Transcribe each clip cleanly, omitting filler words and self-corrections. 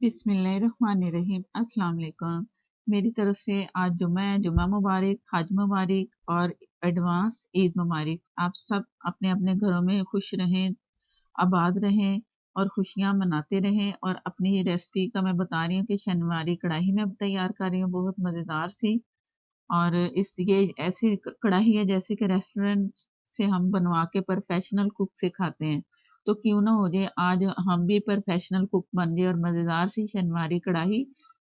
बिस्मिल्लाहिर्रहमानिर्रहीम। अस्सलाम वालेकुम। मेरी तरफ से आज जुम्मा है, जुम्मा मुबारक, हज मुबारक और एडवांस ईद मुबारक। आप सब अपने अपने घरों में खुश रहें, आबाद रहें और खुशियां मनाते रहें। और अपनी रेसिपी का मैं बता रही हूँ कि शनवारी कढ़ाई में अब तैयार कर रही हूँ, बहुत मज़ेदार सी। और इस ये ऐसी कढ़ाई है जैसे कि रेस्टोरेंट से हम बनवा के प्रोफेशनल कुक से खाते हैं। तो क्यों ना हो जाए, आज हम भी प्रोफेशनल कुक बन जाए और मज़ेदार सी शनवारी कढ़ाई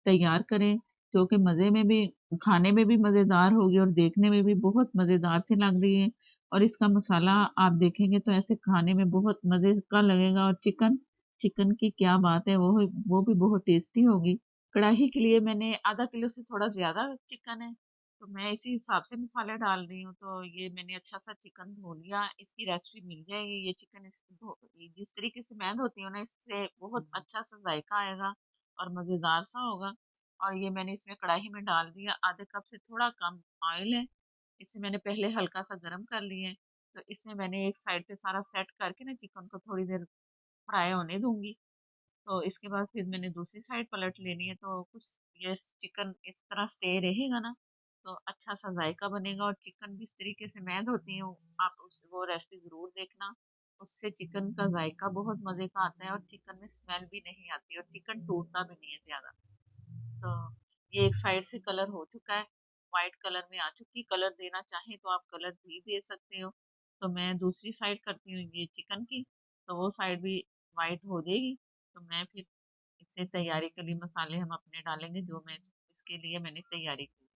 तैयार करें, जो कि मज़े में भी, खाने में भी मज़ेदार होगी और देखने में भी बहुत मज़ेदार सी लग रही है। और इसका मसाला आप देखेंगे तो ऐसे खाने में बहुत मज़े का लगेगा। और चिकन चिकन की क्या बात है, वो भी बहुत टेस्टी होगी। कढ़ाई के लिए मैंने आधा किलो से थोड़ा ज़्यादा चिकन है, तो मैं इसी हिसाब से मसाले डाल रही हूँ। तो ये मैंने अच्छा सा चिकन धो लिया, इसकी रेसिपी मिल जाएगी। ये चिकन ये जिस तरीके से मैं धोती हूँ ना, इससे बहुत अच्छा सा जायका आएगा और मज़ेदार सा होगा। और ये मैंने इसमें कढ़ाई में डाल दिया, आधे कप से थोड़ा कम ऑयल है। इसे मैंने पहले हल्का सा गर्म कर लिया है। तो इसमें मैंने एक साइड पे सारा सेट करके ना चिकन को थोड़ी देर फ्राई होने दूंगी। तो इसके बाद फिर मैंने दूसरी साइड पलट लेनी है, तो कुछ ये चिकन इस तरह स्टे रहेगा ना, तो अच्छा सा जायका बनेगा। और चिकन जिस तरीके से मैं धोती हूँ, आप उस वो रेसिपी जरूर देखना। उससे चिकन का जायका बहुत मजे का आता है और चिकन में स्मेल भी नहीं आती और चिकन टूटता भी नहीं है ज्यादा। तो ये एक साइड से कलर हो चुका है, व्हाइट कलर में आ चुकी। कलर देना चाहें तो आप कलर भी दे सकते हो। तो मैं दूसरी साइड करती हूँ ये चिकन की, तो वो साइड भी व्हाइट हो जाएगी। तो मैं फिर इसे तैयारी के लिए मसाले हम अपने डालेंगे, जो मैं इसके लिए मैंने तैयारी की।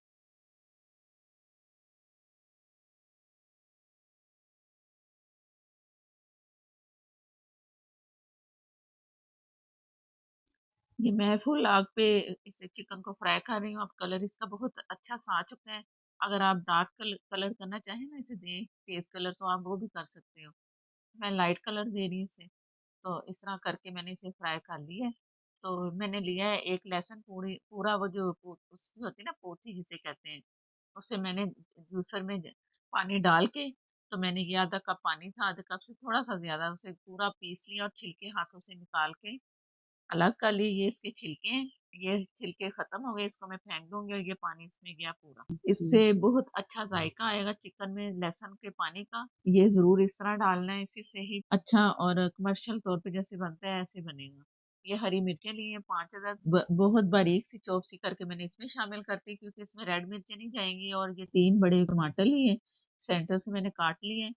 ये मैं फुल आग पे इसे चिकन को फ्राई कर रही हूँ। अब कलर इसका बहुत अच्छा सा आ चुका है। अगर आप डार्क कलर करना चाहें ना इसे, दे तेज कलर, तो आप वो भी कर सकते हो। मैं लाइट कलर दे रही हूँ इसे। तो इस तरह करके मैंने इसे फ्राई कर लिया है। तो मैंने लिया है एक लहसुन, पूरी पूरा वो जो उसकी होती है ना, पोथी जिसे कहते हैं, उसे मैंने जूसर में पानी डाल के, तो मैंने ये आधा कप पानी था, आधे कप से थोड़ा सा ज्यादा, उसे पूरा पीस लिया और छिलके हाथों से निकाल के अलग कर लिए। ये इसके छिलके हैं, ये छिलके खत्म हो गए, इसको मैं फेंक दूंगी और ये पानी इसमें गया पूरा। इससे बहुत अच्छा जायका आएगा चिकन में लहसुन के पानी का। ये जरूर इस तरह डालना है, इसी से ही अच्छा और कमर्शियल तौर पे जैसे बनता है ऐसे बनेगा। ये हरी मिर्चें ली हैं 5 अदद, बहुत बारीक सी चॉप सी करके मैंने इसमें शामिल करती, क्योंकि इसमें रेड मिर्चें नहीं जाएंगी। और ये 3 बड़े टमाटर लिए, सेंटर से मैंने काट लिए।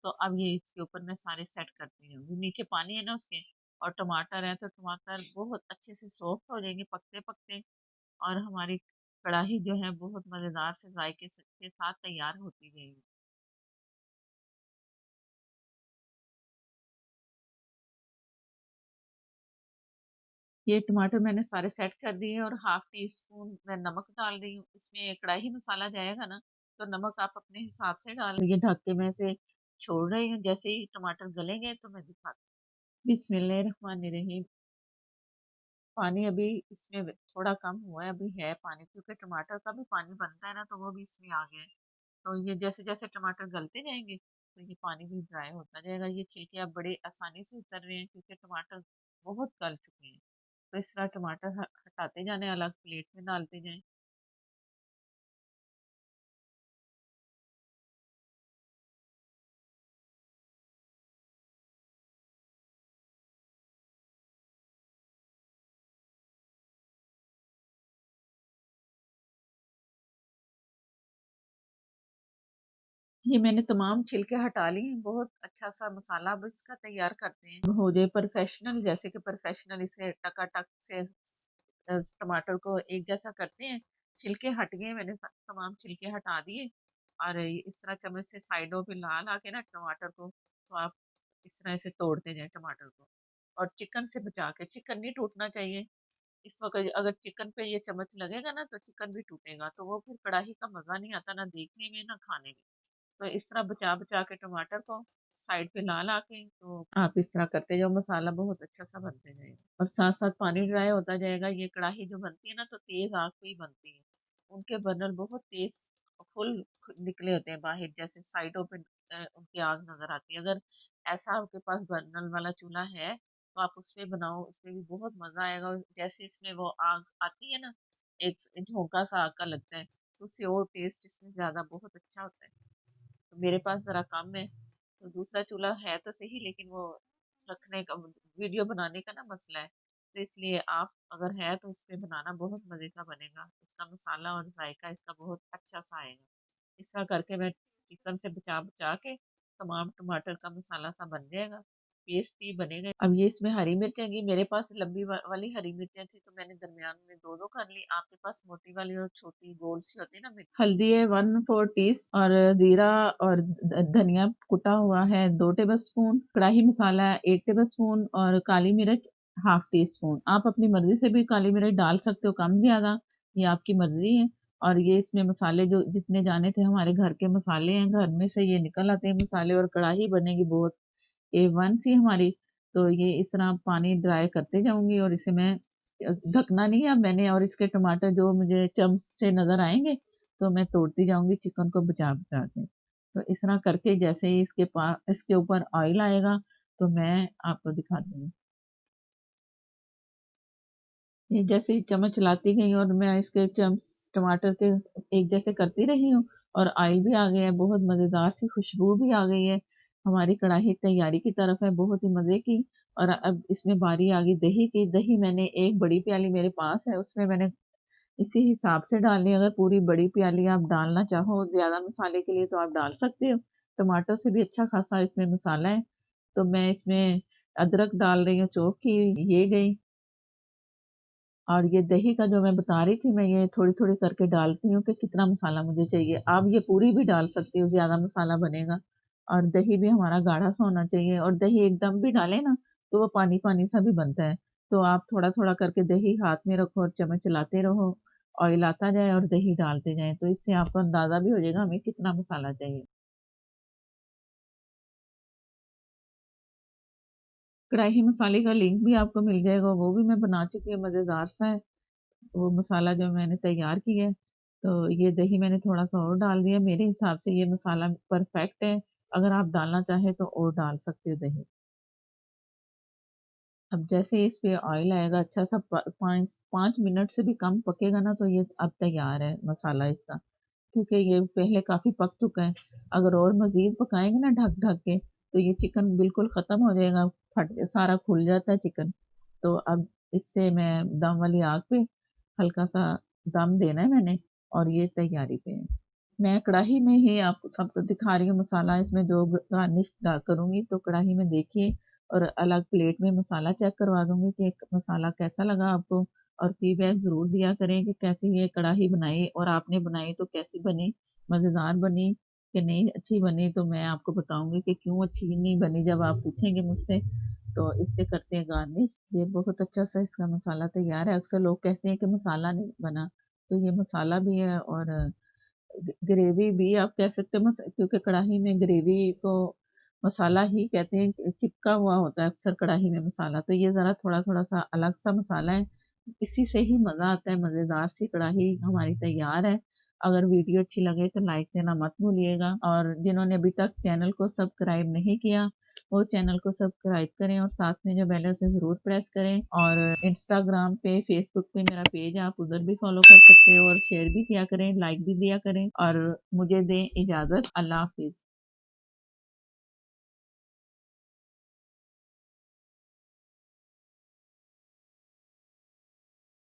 तो अब ये इसके ऊपर मैं सारे सेट करती हूँ। ये नीचे पानी है ना उसके, और टमाटर है, तो टमाटर बहुत अच्छे से सॉफ्ट हो जाएंगे पकते पकते। और हमारी कढ़ाई जो है बहुत मजेदार से जायके के साथ तैयार होती जाएगी। ये टमाटर मैंने सारे सेट कर दिए और हाफ टी स्पून मैं नमक डाल रही हूँ। इसमें कढ़ाई मसाला जाएगा ना, तो नमक आप अपने हिसाब से डाल। ये ढक के मैं इसे छोड़ रही हूँ, जैसे ही टमाटर गलेंगे तो मैं दिखाती हूँ। बिस्मिल्लाहिर्रहमानिर्रहीम। पानी अभी इसमें थोड़ा कम हुआ है, अभी है पानी, क्योंकि टमाटर का भी पानी बनता है ना, तो वो भी इसमें आ गया है। तो ये जैसे जैसे टमाटर गलते जाएंगे, तो ये पानी भी ड्राई होता जाएगा। ये छिलके अब बड़े आसानी से उतर रहे हैं, क्योंकि टमाटर बहुत गल चुके हैं। तो इस तरह टमाटर हटाते जाने, अलग प्लेट में डालते जाएं। ये मैंने तमाम छिलके हटा लिए हैं। बहुत अच्छा सा मसाला अब इसका तैयार करते हैं, हो जाए प्रोफेशनल, जैसे कि प्रोफेशनल इसे टकाटक से टमाटर को एक जैसा करते हैं। छिलके हट गए, मैंने तमाम छिलके हटा दिए। और इस तरह चम्मच से साइडों पे ला ला के ना टमाटर को, तो आप इस तरह से तोड़ते जाए टमाटर को। और चिकन से बचा के, चिकन नहीं टूटना चाहिए। इस वक्त अगर चिकन पे ये चम्मच लगेगा ना, तो चिकन भी टूटेगा, तो वो फिर कढ़ाई का मजा नहीं आता, ना देखने में ना खाने में। तो इस तरह बचा बचा के टमाटर को साइड पे ला ला के, तो आप इस तरह करते जाओ, मसाला बहुत अच्छा सा बनते जाएगा और साथ साथ पानी ड्राई होता जाएगा। ये कढ़ाई जो बनती है ना, तो तेज आग पे ही बनती है। उनके बर्नर बहुत तेज फुल निकले होते हैं बाहर, जैसे साइडों पे उनकी आग नजर आती है। अगर ऐसा आपके पास बर्नर वाला चूल्हा है, तो आप उसपे बनाओ, उसमें भी बहुत मजा आएगा। और जैसे इसमें वो आग आती है ना, एक झोंका सा आग का लगता है, तो उससे और टेस्ट इसमें ज्यादा बहुत अच्छा होता है। तो मेरे पास जरा कम है, तो दूसरा चूल्हा है तो सही, लेकिन वो रखने का, वीडियो बनाने का ना मसला है। तो इसलिए आप अगर है तो उस पे बनाना, बहुत मजे का बनेगा, इसका मसाला और जायका इसका बहुत अच्छा सा आएगा। इस तरह करके मैं चिकन से बचा बचा के तमाम टमाटर का मसाला सा बन जाएगा, पेस्ट ही बनेगा। अब ये इसमें हरी मिर्चें की, मेरे पास लंबी वाली हरी मिर्चें थी तो मैंने दरमियान में दो दो कर ली। आपके पास मोटी वाली और छोटी गोल सी होती है ना मिर्च। हल्दी है 1/4 टीस्पून, और जीरा और धनिया कुटा हुआ है 2 टेबल स्पून, कढ़ाई मसाला 1 टेबल स्पून, और काली मिर्च ½ टीस्पून। आप अपनी मर्जी से भी काली मिर्च डाल सकते हो, कम ज्यादा, ये आपकी मर्जी है। और ये इसमें मसाले जो जितने जाने थे, हमारे घर के मसाले हैं, घर में से ये निकल आते हैं मसाले, और कढ़ाई बनेगी बहुत A1 सी हमारी। तो ये इस तरह पानी ड्राई करते जाऊंगी, और इसे मैं ढकना नहीं है अब मैंने, और इसके टमाटर जो मुझे चम्मच से नजर आएंगे तो मैं तोड़ती जाऊंगी चिकन को बचा बचा के। तो इस तरह करके जैसे ही इसके पास इसके ऊपर ऑयल आएगा तो मैं आपको दिखा दूंगी। ये जैसे ही चम्मच चलाती गई और मैं इसके चम्मच टमाटर के एक जैसे करती रही हूँ, और ऑयल भी आ गया है, बहुत मजेदार सी खुशबू भी आ गई है, हमारी कढ़ाई तैयारी की तरफ है, बहुत ही मजे की। और अब इसमें बारी आ गई दही की। दही मैंने एक बड़ी प्याली मेरे पास है, उसमें मैंने इसी हिसाब से डालनी। अगर पूरी बड़ी प्याली आप डालना चाहो ज्यादा मसाले के लिए तो आप डाल सकते हो, टमाटर से भी अच्छा खासा इसमें मसाला है। तो मैं इसमें अदरक डाल रही हूँ चॉप की, ये गई। और ये दही का जो मैं बता रही थी, मैं ये थोड़ी थोड़ी करके डालती हूँ कि कितना मसाला मुझे चाहिए। आप ये पूरी भी डाल सकती हो, ज्यादा मसाला बनेगा। और दही भी हमारा गाढ़ा सा होना चाहिए, और दही एकदम भी डाले ना तो वो पानी पानी सा भी बनता है। तो आप थोड़ा थोड़ा करके दही हाथ में रखो और चम्मच चलाते रहो, ऑयल आता जाए और दही डालते जाए, तो इससे आपको अंदाजा भी हो जाएगा हमें कितना मसाला चाहिए। कढ़ाई मसाले का लिंक भी आपको मिल जाएगा, वो भी मैं बना चुकी हूँ, मजेदार सा है वो मसाला जो मैंने तैयार किया है। तो ये दही मैंने थोड़ा सा और डाल दिया, मेरे हिसाब से ये मसाला परफेक्ट है। अगर आप डालना चाहे तो और डाल सकते हो दही। अब जैसे इस पे ऑयल आएगा अच्छा सा, 5 5 मिनट से भी कम पकेगा ना, तो ये अब तैयार है मसाला इसका, क्योंकि ये पहले काफी पक चुका है। अगर और मजीद पकाएंगे ना ढक ढक के, तो ये चिकन बिल्कुल खत्म हो जाएगा, फट सारा खुल जाता है चिकन। तो अब इससे मैं दम वाली आग पे हल्का सा दम देना है मैंने, और ये तैयारी पे है। मैं कढ़ाई में ही आपको सबको दिखा रही हूँ मसाला, इसमें जो गार्निश करूंगी, तो कढ़ाई में देखिए, और अलग प्लेट में मसाला चेक करवा दूंगी कि मसाला कैसा लगा आपको। और फीडबैक जरूर दिया करें कि कैसी ये कढ़ाई बनाई, और आपने बनाई तो कैसी बनी, मजेदार बनी कि नहीं अच्छी बनी। तो मैं आपको बताऊंगी कि क्यों अच्छी नहीं बनी, जब आप पूछेंगे मुझसे। तो इससे करते हैं गार्निश। ये बहुत अच्छा सा इसका मसाला तैयार है। अक्सर लोग कहते हैं कि मसाला नहीं बना, तो ये मसाला भी है, और ग्रेवी भी आप कह सकते हो, क्योंकि कढ़ाई में ग्रेवी को मसाला ही कहते हैं, चिपका हुआ होता है अक्सर कढ़ाई में मसाला। तो ये जरा थोड़ा थोड़ा सा अलग सा मसाला है, इसी से ही मजा आता है। मजेदार सी कढ़ाई हमारी तैयार है। अगर वीडियो अच्छी लगे तो लाइक देना मत भूलिएगा, और जिन्होंने अभी तक चैनल को सब्सक्राइब नहीं किया वो चैनल को सब्सक्राइब करें, और साथ में जो बेल है उसे जरूर प्रेस करें। और इंस्टाग्राम पे फेसबुक पे मेरा पेज है, आप उधर भी फॉलो कर सकते हो, और शेयर भी किया करें, लाइक भी दिया करें। और मुझे दें इजाजत, अल्लाह हाफिज।